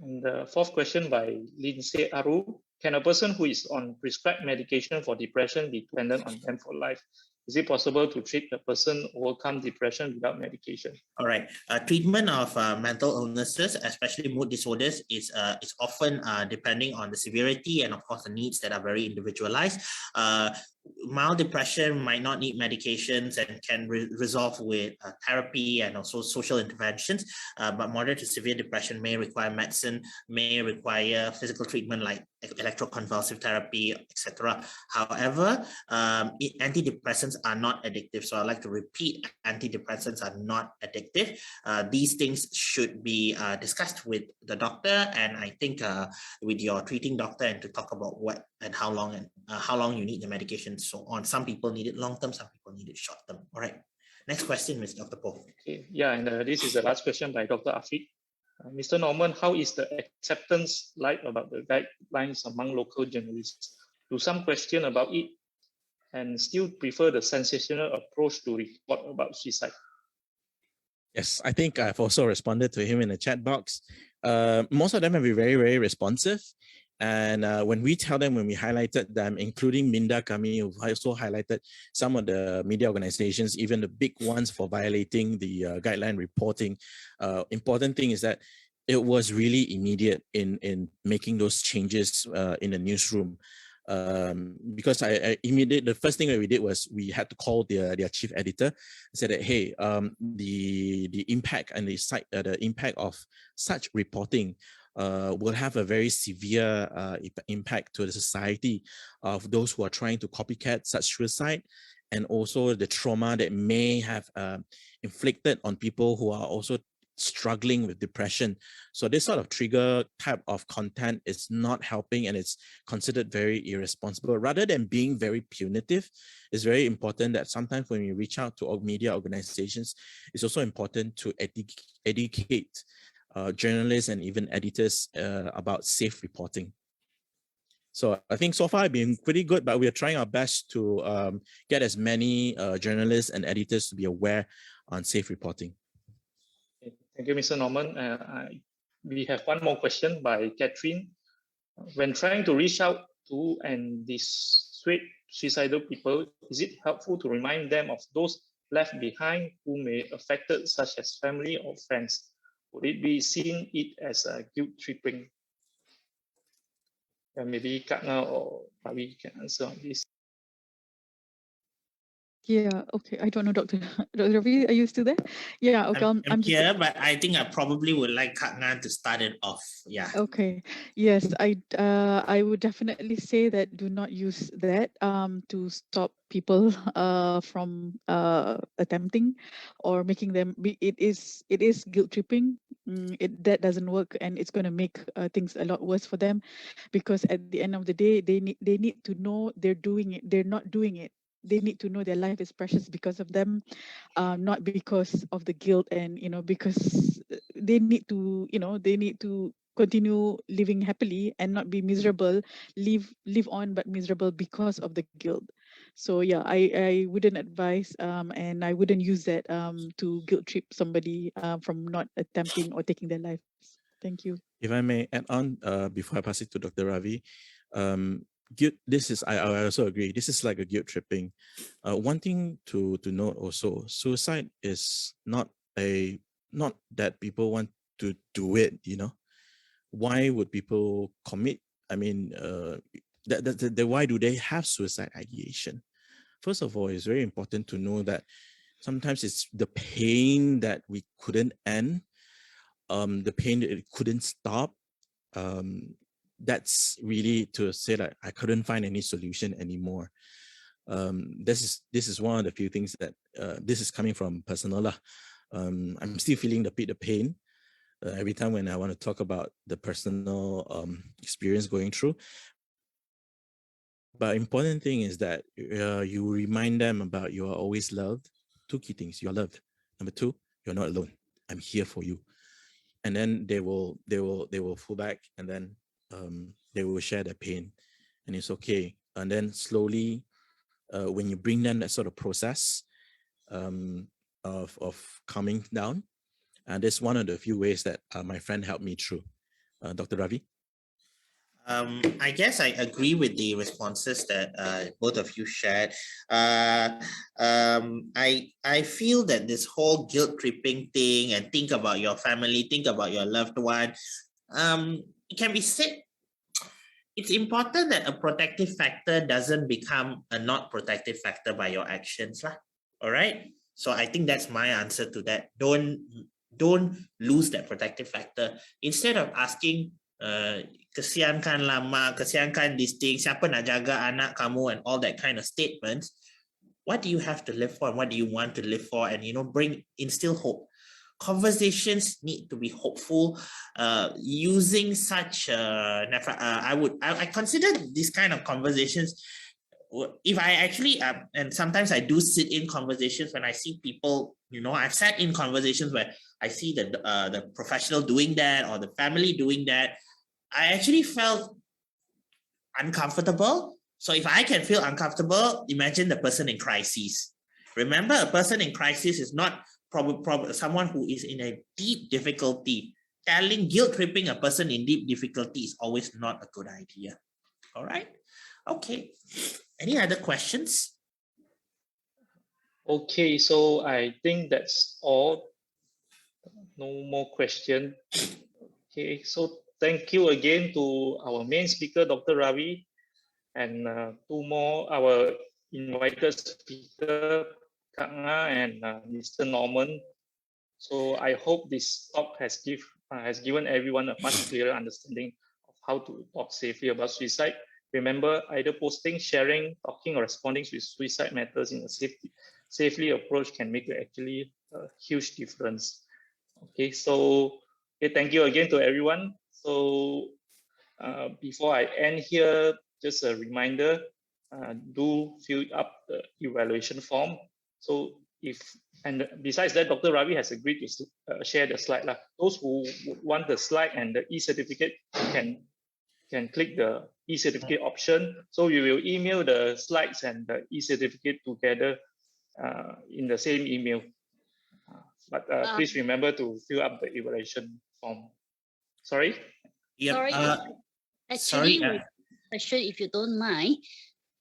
And the 4th question by Lindsay Aru. Can a person who is on prescribed medication for depression be dependent on them for life? Is it possible to treat a person overcome depression without medication? All right. Treatment of mental illnesses, especially mood disorders, is often depending on the severity and, of course, the needs that are very individualized. Mild depression might not need medications and can resolve with therapy and also social interventions, but moderate to severe depression may require medicine, may require physical treatment like electroconvulsive therapy, etc. However, antidepressants are not addictive. So I'd like to repeat, antidepressants are not addictive. These things should be discussed with the doctor, and I think with your treating doctor, and to talk about what and how long you need the medication, so on. Some people need it long term, some people need it short term. All right. Next question, Mr. Dr. Paul. Okay. Yeah, and this is the last question by Dr. Afiq. Mr. Norman, how is the acceptance like about the guidelines among local journalists? Do some question about it and still prefer the sensational approach to report about suicide? Yes, I think I've also responded to him in the chat box. Most of them have been very, very responsive. And when we tell them, when we highlighted them, including Minda Kami, who also highlighted some of the media organizations, even the big ones for violating the guideline reporting, important thing is that it was really immediate in making those changes in the newsroom. Because I immediately, the first thing that we did was we had to call their chief editor and said that, hey, the impact and the impact of such reporting will have a very severe impact to the society of those who are trying to copycat such suicide, and also the trauma that may have inflicted on people who are also struggling with depression. So this sort of trigger type of content is not helping, and it's considered very irresponsible. Rather than being very punitive, it's very important that sometimes when we reach out to media organizations, it's also important to educate journalists and even editors about safe reporting. So I think so far I've been pretty good, but we are trying our best to get as many journalists and editors to be aware on safe reporting. Thank you, Mr. Norman. We have one more question by Catherine. When trying to reach out to and dissuade suicidal people, is it helpful to remind them of those left behind who may be affected, such as family or friends? Would it be seen it as a guilt tripping? Maybe Katna or Ravi can answer on this. Yeah, okay. I don't know, Dr. Ravi, are you still there? Yeah, okay. I'm here, but I think I probably would like Katna to start it off. Yeah. Okay. Yes, I would definitely say that do not use that to stop people from attempting or making them. It is guilt tripping. That doesn't work, and it's going to make things a lot worse for them, because at the end of the day, they need to know they're doing it. They're not doing it. They need to know their life is precious because of them, not because of the guilt, and because they need to continue living happily and not be miserable, live on but miserable because of the guilt. So yeah, I wouldn't advise and I wouldn't use that to guilt trip somebody from not attempting or taking their lives. Thank you. If I may add on before I pass it to Dr. Ravi, guilt, this is, I also agree, this is like a guilt tripping. One thing to note also, suicide is not that people want to do it, Why would people commit? I mean, why do they have suicide ideation? First of all, it's very important to know that Sometimes it's the pain that we couldn't end, the pain that it couldn't stop. That's really to say that I couldn't find any solution anymore. This is one of the few things that this is coming from personal lah. I'm still feeling the pain every time when I want to talk about the personal experience going through. But important thing is that you remind them about you are always loved. 2 key things: you're loved. Number 2, you're not alone. I'm here for you. And then they will pull back, and then they will share their pain, and it's okay. And then slowly, when you bring them that sort of process of calming down, and that's one of the few ways that my friend helped me through. Dr. Ravi? I guess I agree with the responses that both of you shared. I feel that this whole guilt tripping thing and think about your family, think about your loved one, it can be said, it's important that a protective factor doesn't become a not protective factor by your actions. All right. So I think that's my answer to that. Don't lose that protective factor. Instead of asking, kesiankan lama, kesiankan this thing, siapa nak jaga anak kamu, and all that kind of statements. What do you have to live for, and what do you want to live for? And instill hope. Conversations need to be hopeful. Using such I consider these kind of conversations, if I actually and sometimes I do sit in conversations when I see people, I've sat in conversations where I see the professional doing that or the family doing that. I actually felt uncomfortable. So if I can feel uncomfortable, imagine the person in crisis. Remember, a person in crisis is not probably someone who is in a deep difficulty. Guilt tripping a person in deep difficulty is always not a good idea. All right. Okay. Any other questions? Okay, so I think that's all. No more question. Okay, so thank you again to our main speaker, Dr. Ravi, and 2 more, our invited speaker, Kak Nga and Mr. Norman. So I hope this talk has given everyone a much clearer understanding of how to talk safely about suicide. Remember, either posting, sharing, talking, or responding with suicide matters in a safely approach can make actually a huge difference. Okay, so thank you again to everyone. So before I end here, just a reminder, do fill up the evaluation form. So and besides that, Dr. Ravi has agreed to share the slide. Those who want the slide and the e-certificate can click the e-certificate option. So we will email the slides and the e-certificate together in the same email. But please remember to fill up the evaluation form. Sorry? Yep. Sorry. Sorry. Question, if you don't mind.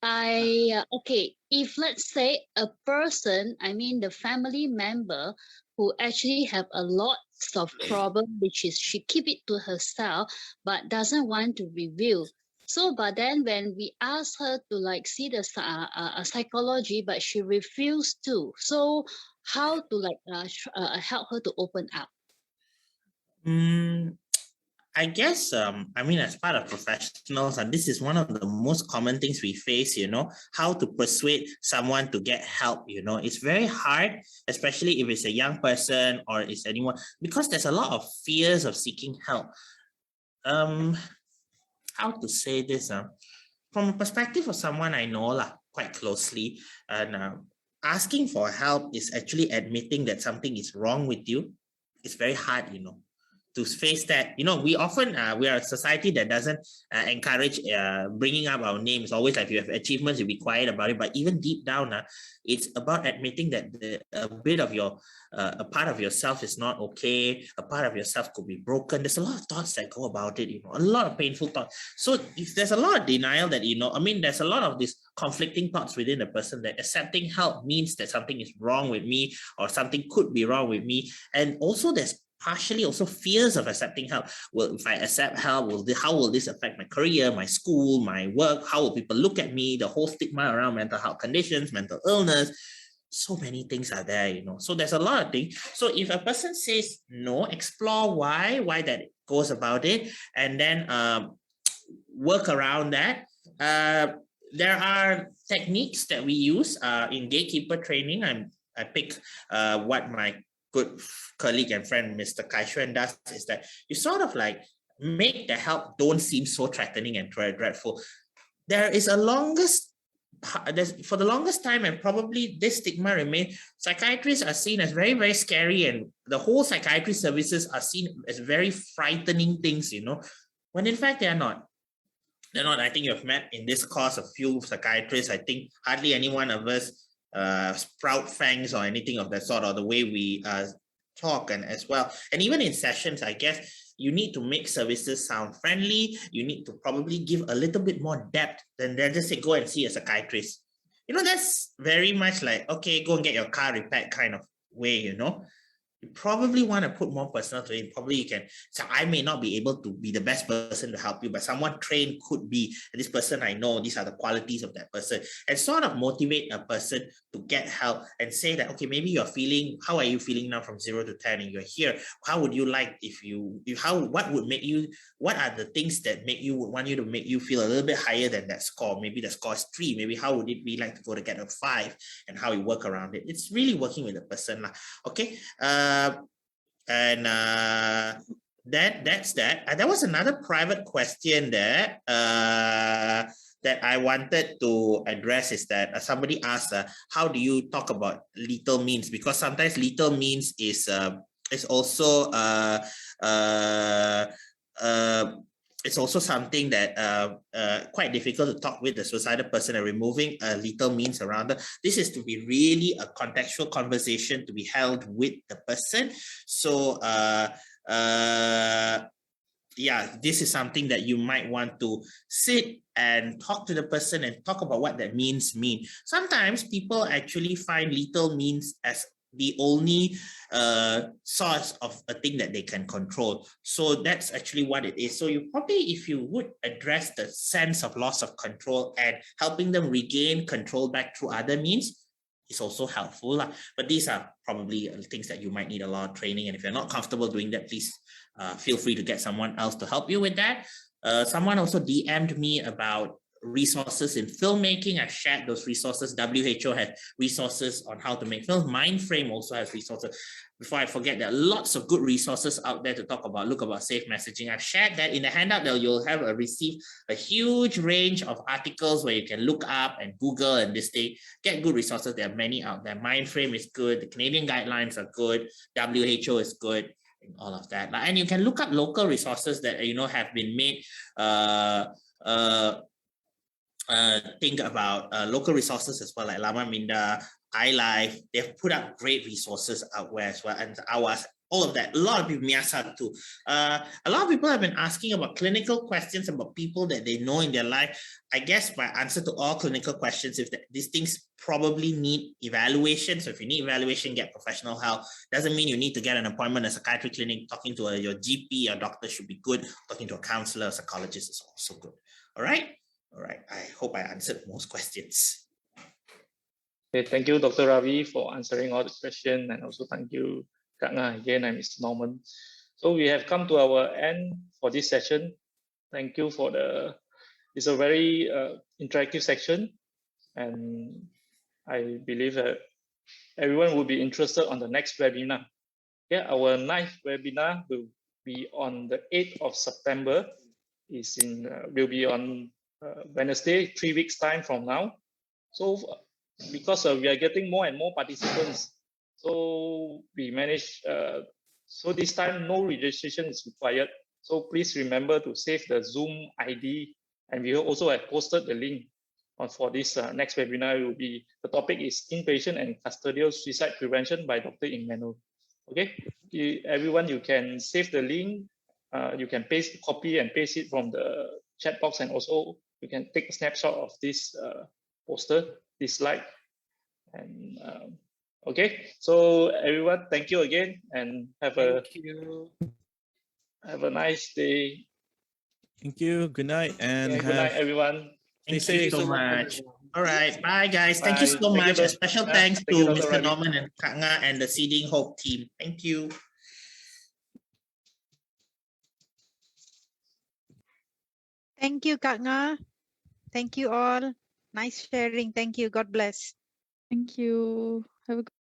Okay, if let's say a person, the family member who actually have a lot of problem, which is she keep it to herself, but doesn't want to reveal. So, but then when we ask her to see the psychology, but she refused to. So, how to help her to open up? I guess, as part of professionals, and this is one of the most common things we face, how to persuade someone to get help, it's very hard, especially if it's a young person or it's anyone, because there's a lot of fears of seeking help. How to say this? From a perspective of someone I know quite closely, and asking for help is actually admitting that something is wrong with you. It's very hard, to face that. We often we are a society that doesn't encourage bringing up our names. Always if you have achievements, you be quiet about it. But even deep down, it's about admitting that a bit of your a part of yourself is not okay. A part of yourself could be broken. There's a lot of thoughts that go about it. A lot of painful thoughts. So if there's a lot of denial that there's a lot of these conflicting thoughts within the person, that accepting help means that something is wrong with me or something could be wrong with me, and also there's partially also fears of accepting help. Well, if I accept help, how will this affect my career, my school, my work? How will people look at me? The whole stigma around mental health conditions, mental illness. so many things are there, so there's a lot of things. So if a person says no, explore why that goes about it, and then work around that. There are techniques that we use in gatekeeper training. I pick what my good colleague and friend Mr. Kai Xuan does, is that you sort of like make the help don't seem so threatening and dreadful. There is a for the longest time, and probably this stigma remains, psychiatrists are seen as very, very scary, and the whole psychiatry services are seen as very frightening things, when in fact they are not. They're not. I think you've met in this course a few psychiatrists. I think hardly any one of us sprout fangs or anything of that sort, or the way we talk and as well. And even in sessions, I guess, you need to make services sound friendly. You need to probably give a little bit more depth than just say, go and see a psychiatrist. That's very much like, okay, go and get your car repaired kind of way, You probably want to put more personal to it. Probably you can. So I may not be able to be the best person to help you, but someone trained could be. This person I know, these are the qualities of that person, and sort of motivate a person to get help and say that, okay, maybe you're feeling, how are you feeling now from 0 to 10 and you're here? How would you like what are the things that want you to make you feel a little bit higher than that score? Maybe the score is 3. Maybe how would it be like to go to get a 5, and how you work around it? It's really working with the person. Okay. That's that. There was another private question there that I wanted to address, is that somebody asked, how do you talk about lethal means? Because sometimes lethal means is also it's also something that quite difficult to talk with the suicidal person, and removing lethal means around it. This is to be really a contextual conversation to be held with the person. So yeah, this is something that you might want to sit and talk to the person and talk about what that mean. Sometimes people actually find lethal means as the only source of a thing that they can control. So that's actually what it is. So you probably, if you would address the sense of loss of control and helping them regain control back through other means, is also helpful. But these are probably things that you might need a lot of training. And if you're not comfortable doing that, please feel free to get someone else to help you with that. Someone also DM'd me about resources in filmmaking. I've shared those resources. WHO has resources on how to make films. Mindframe also has resources. Before I forget, there are lots of good resources out there to talk about, look about safe messaging. I've shared that in the handout. You'll have receive a huge range of articles where you can look up and Google and this thing, get good resources. There are many out there. Mindframe is good. The Canadian guidelines are good. WHO is good. And all of that. And you can look up local resources that have been made. Think about local resources as well, like Lama Minda, iLife. They've put up great resources out there as well, and ours, all of that. A lot of people, Miasa too. A lot of people have been asking about clinical questions about people that they know in their life. I guess my answer to all clinical questions is that these things probably need evaluation. So if you need evaluation, get professional help. Doesn't mean you need to get an appointment at a psychiatry clinic. Talking to your GP or doctor should be good. Talking to a counselor or psychologist is also good. All right. I hope I answered most questions. Okay, thank you, Dr. Ravi, for answering all the questions, and also thank you, Kak Nga, again, and Mr. Norman. So we have come to our end for this session. Thank you for it's a very interactive section, and I believe that everyone will be interested on the next webinar. Yeah, our 9th webinar will be on the 8th of September. Will be on Wednesday, 3 weeks time from now. So because we are getting more and more participants, so we managed, so this time no registration is required. So please remember to save the Zoom ID, and we also have posted the link for this next webinar. The topic is inpatient and custodial suicide prevention by Dr. Emmanuel. Okay, everyone, you can save the link. You can copy and paste it from the chat box, and also you can take a snapshot of this poster, this slide. And okay, so everyone, thank you again, and have a nice day. Thank you. Good night, and good night, everyone. Thank Stay you safe. so much. All right. Bye, guys. Thank you Bye. so Thank you, much. A Dr. special Yeah, thanks thank to you, Dr. Mr. Ravi. Norman and Kak Nga and the Seeding Hope team. Thank you. Thank you, Kak Nga. Thank you all. Nice sharing. Thank you. God bless. Thank you. Have a good